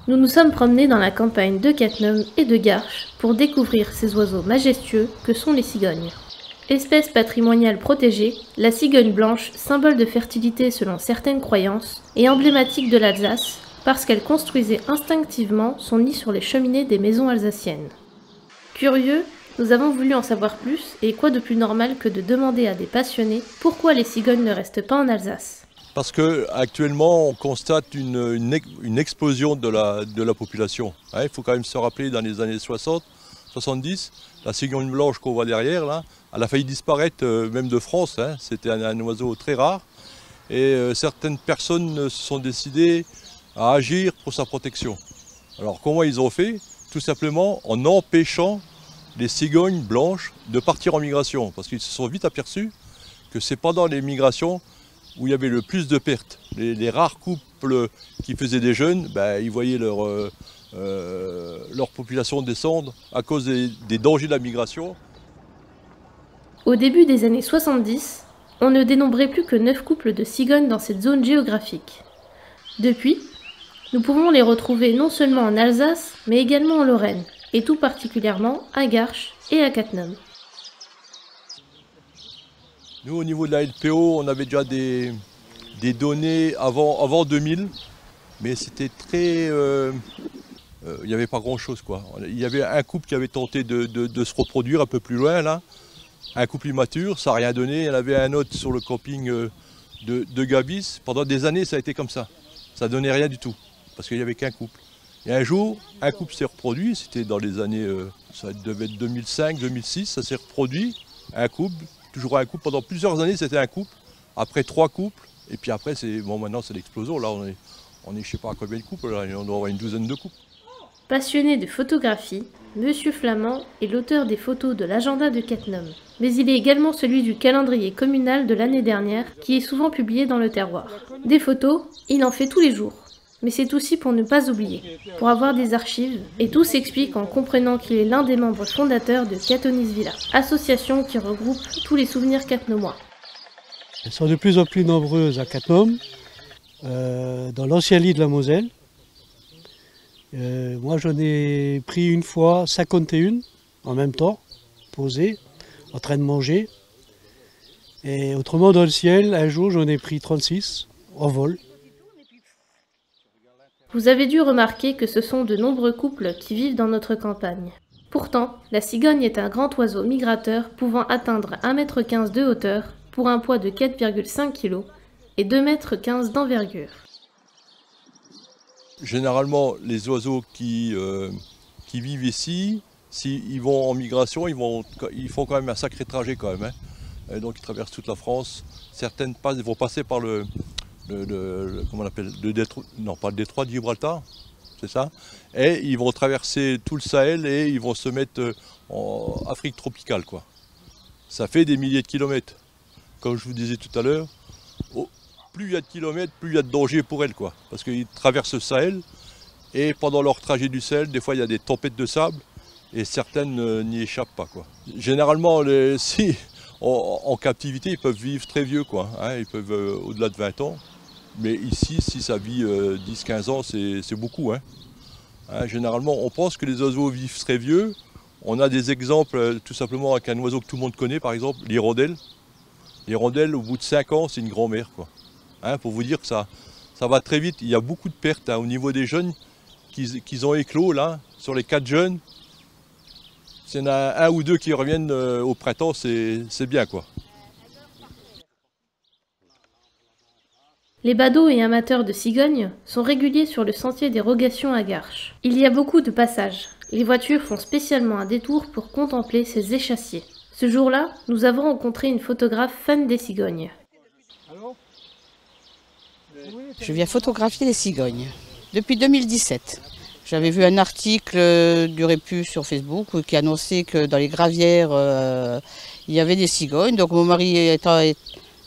Nous nous sommes promenés dans la campagne de Cattenom et de Garches pour découvrir ces oiseaux majestueux que sont les cigognes. Espèce patrimoniale protégée, la cigogne blanche, symbole de fertilité selon certaines croyances, est emblématique de l'Alsace parce qu'elle construisait instinctivement son nid sur les cheminées des maisons alsaciennes. Curieux, nous avons voulu en savoir plus et quoi de plus normal que de demander à des passionnés pourquoi les cigognes ne restent pas en Alsace. Parce qu'actuellement, on constate une explosion de la population. Il faut quand même se rappeler, dans les années 60, 70, la cigogne blanche qu'on voit derrière, là, elle a failli disparaître même de France. C'était un oiseau très rare. Et certaines personnes se sont décidées à agir pour sa protection. Alors comment ils ont fait? Tout simplement en empêchant les cigognes blanches de partir en migration. Parce qu'ils se sont vite aperçus que c'est pendant les migrations où il y avait le plus de pertes. Les rares couples qui faisaient des jeunes, ils voyaient leur population descendre à cause des dangers de la migration. Au début des années 70, on ne dénombrait plus que 9 couples de cigognes dans cette zone géographique. Depuis, nous pouvons les retrouver non seulement en Alsace, mais également en Lorraine, et tout particulièrement à Garches et à Cattenom. Nous, au niveau de la LPO, on avait déjà des données avant 2000, mais c'était très... il n'y avait pas grand-chose, quoi. Il y avait un couple qui avait tenté de se reproduire un peu plus loin, là. Un couple immature, ça n'a rien donné. Il y en avait un autre sur le camping de Gabis. Pendant des années, ça a été comme ça. Ça ne donnait rien du tout, parce qu'il n'y avait qu'un couple. Et un jour, un couple s'est reproduit, c'était dans les années, ça devait être 2005, 2006, ça s'est reproduit, un couple. Toujours un couple, pendant plusieurs années c'était un couple, après 3 couples, et puis après maintenant c'est l'explosion, là on est je ne sais pas à combien de couples, là, on doit avoir une douzaine de couples. Passionné de photographie, Monsieur Flamand est l'auteur des photos de l'agenda de Cattenom, mais il est également celui du calendrier communal de l'année dernière qui est souvent publié dans le terroir. Des photos, il en fait tous les jours. Mais c'est aussi pour ne pas oublier, pour avoir des archives, et tout s'explique en comprenant qu'il est l'un des membres fondateurs de Cathonis Villa, association qui regroupe tous les souvenirs cattenomois. Elles sont de plus en plus nombreuses à Cattenom, dans l'ancien lit de la Moselle. Moi j'en ai pris une fois 51 en même temps, posées, en train de manger. Et autrement dans le ciel, un jour j'en ai pris 36 en vol. Vous avez dû remarquer que ce sont de nombreux couples qui vivent dans notre campagne. Pourtant, la cigogne est un grand oiseau migrateur pouvant atteindre 1,15 m de hauteur pour un poids de 4,5 kg et 2,15 m d'envergure. Généralement, les oiseaux qui vivent ici, s'ils vont en migration, ils font quand même un sacré trajet quand même. Et donc ils traversent toute la France. Certaines vont passer par comment on appelle, pas le détroit de Gibraltar, c'est ça. Et ils vont traverser tout le Sahel et ils vont se mettre en Afrique tropicale, quoi. Ça fait des milliers de kilomètres. Comme je vous disais tout à l'heure, plus il y a de kilomètres, plus il y a de danger pour elles, quoi. Parce qu'ils traversent le Sahel et pendant leur trajet du Sahel, des fois il y a des tempêtes de sable et certaines n'y échappent pas, quoi. Généralement, en captivité, ils peuvent vivre très vieux, quoi. Ils peuvent au-delà de 20 ans. Mais ici, si ça vit 10-15 ans, c'est beaucoup. Généralement, on pense que les oiseaux vivent très vieux. On a des exemples tout simplement avec un oiseau que tout le monde connaît, par exemple, l'hirondelle. L'hirondelle, au bout de 5 ans, c'est une grand-mère, quoi. Pour vous dire que ça va très vite. Il y a beaucoup de pertes au niveau des jeunes qu'ils ont éclos, là, sur les 4 jeunes. S'il y en a un ou deux qui reviennent au printemps, c'est bien, quoi. Les badauds et amateurs de cigognes sont réguliers sur le sentier des Rogations à Garches. Il y a beaucoup de passages. Les voitures font spécialement un détour pour contempler ces échassiers. Ce jour-là, nous avons rencontré une photographe fan des cigognes. Je viens photographier les cigognes depuis 2017. J'avais vu un article du Répu sur Facebook qui annonçait que dans les gravières, il y avait des cigognes. Donc mon mari étant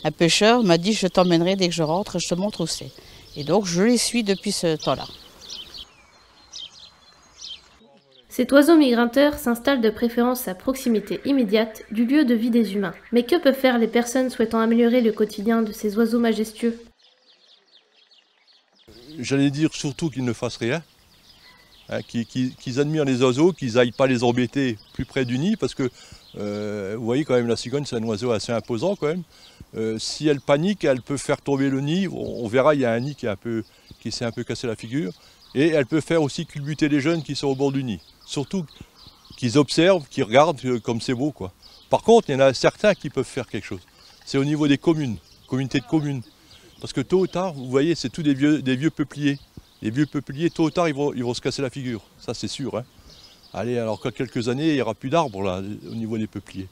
un pêcheur m'a dit je t'emmènerai dès que je rentre, je te montre où c'est. Et donc je les suis depuis ce temps-là. Cet oiseau migrateur s'installe de préférence à proximité immédiate du lieu de vie des humains. Mais que peuvent faire les personnes souhaitant améliorer le quotidien de ces oiseaux majestueux? J'allais dire surtout qu'ils ne fassent rien, hein, qu'ils admirent les oiseaux, qu'ils n'aillent pas les embêter plus près du nid, parce que vous voyez quand même la cigogne c'est un oiseau assez imposant quand même. Si elle panique, elle peut faire tomber le nid, on verra il y a un nid qui s'est un peu cassé la figure, et elle peut faire aussi culbuter les jeunes qui sont au bord du nid. Surtout qu'ils observent, qu'ils regardent comme c'est beau, quoi. Par contre, il y en a certains qui peuvent faire quelque chose. C'est au niveau des communes, communautés de communes. Parce que tôt ou tard, vous voyez, c'est tous des vieux peupliers. Les vieux peupliers, tôt ou tard, ils vont se casser la figure. Ça, c'est sûr, hein. Allez, alors qu'à quelques années, il n'y aura plus d'arbres là, au niveau des peupliers.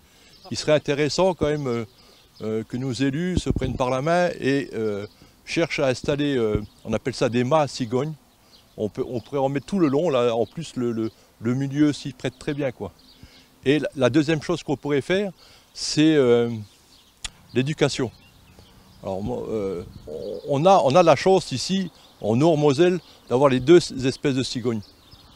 Il serait intéressant quand même que nos élus se prennent par la main et cherchent à installer, on appelle ça des mâts à cigognes. On pourrait en mettre tout le long, là, en plus le milieu s'y prête très bien, quoi. Et la deuxième chose qu'on pourrait faire, c'est l'éducation. Alors, on a la chance ici, en Nord-Moselle, d'avoir les deux espèces de cigognes.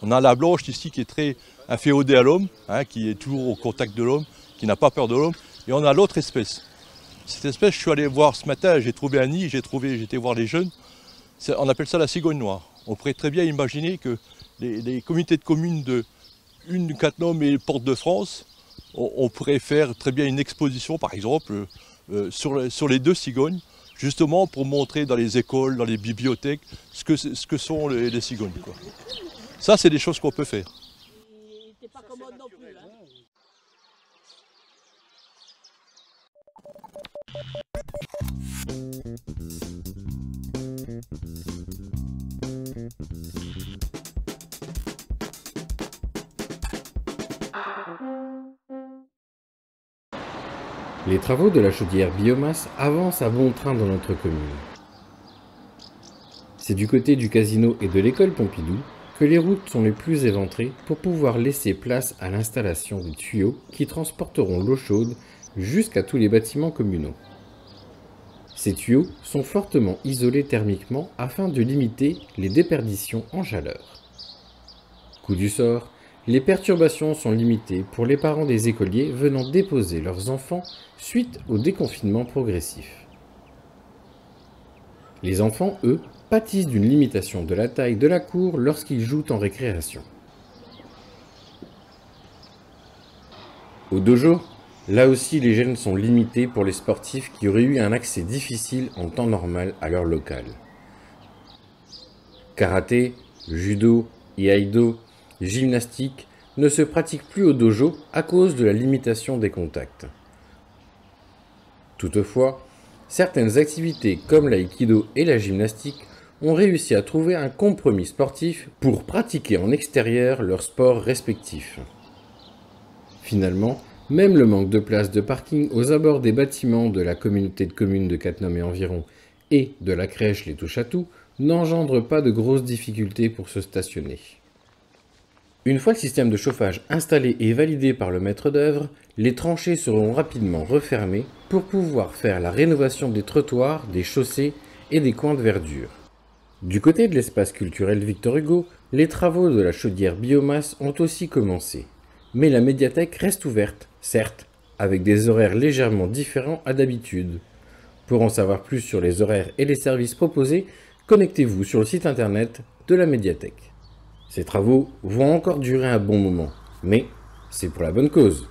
On a la blanche ici qui est très inféodée à l'homme, hein, qui est toujours au contact de l'homme, qui n'a pas peur de l'homme, et on a l'autre espèce. Cette espèce, je suis allé voir ce matin, j'ai trouvé un nid, j'étais voir les jeunes, on appelle ça la cigogne noire. On pourrait très bien imaginer que les comités de communes de une Cattenom et Porte de France, on pourrait faire très bien une exposition, par exemple, sur les deux cigognes, justement pour montrer dans les écoles, dans les bibliothèques, ce que sont les cigognes, quoi. Ça, c'est des choses qu'on peut faire. T'es pas commode non plus, hein. Les travaux de la chaudière biomasse avancent à bon train dans notre commune. C'est du côté du casino et de l'école Pompidou que les routes sont les plus éventrées pour pouvoir laisser place à l'installation des tuyaux qui transporteront l'eau chaude jusqu'à tous les bâtiments communaux. Ces tuyaux sont fortement isolés thermiquement afin de limiter les déperditions en chaleur. Coup du sort, les perturbations sont limitées pour les parents des écoliers venant déposer leurs enfants suite au déconfinement progressif. Les enfants, eux, pâtissent d'une limitation de la taille de la cour lorsqu'ils jouent en récréation. Au dojo, là aussi les gènes sont limités pour les sportifs qui auraient eu un accès difficile en temps normal à leur local. Karaté, judo, iaido, gymnastique ne se pratiquent plus au dojo à cause de la limitation des contacts. Toutefois, certaines activités comme l'aïkido et la gymnastique ont réussi à trouver un compromis sportif pour pratiquer en extérieur leurs sports respectifs. Finalement, même le manque de place de parking aux abords des bâtiments de la communauté de communes de Cattenom et environ et de la crèche Les Touche-à-Tout n'engendre pas de grosses difficultés pour se stationner. Une fois le système de chauffage installé et validé par le maître d'œuvre, les tranchées seront rapidement refermées pour pouvoir faire la rénovation des trottoirs, des chaussées et des coins de verdure. Du côté de l'espace culturel Victor Hugo, les travaux de la chaudière biomasse ont aussi commencé. Mais la médiathèque reste ouverte, certes, avec des horaires légèrement différents à d'habitude. Pour en savoir plus sur les horaires et les services proposés, connectez-vous sur le site internet de la médiathèque. Ces travaux vont encore durer un bon moment, mais c'est pour la bonne cause.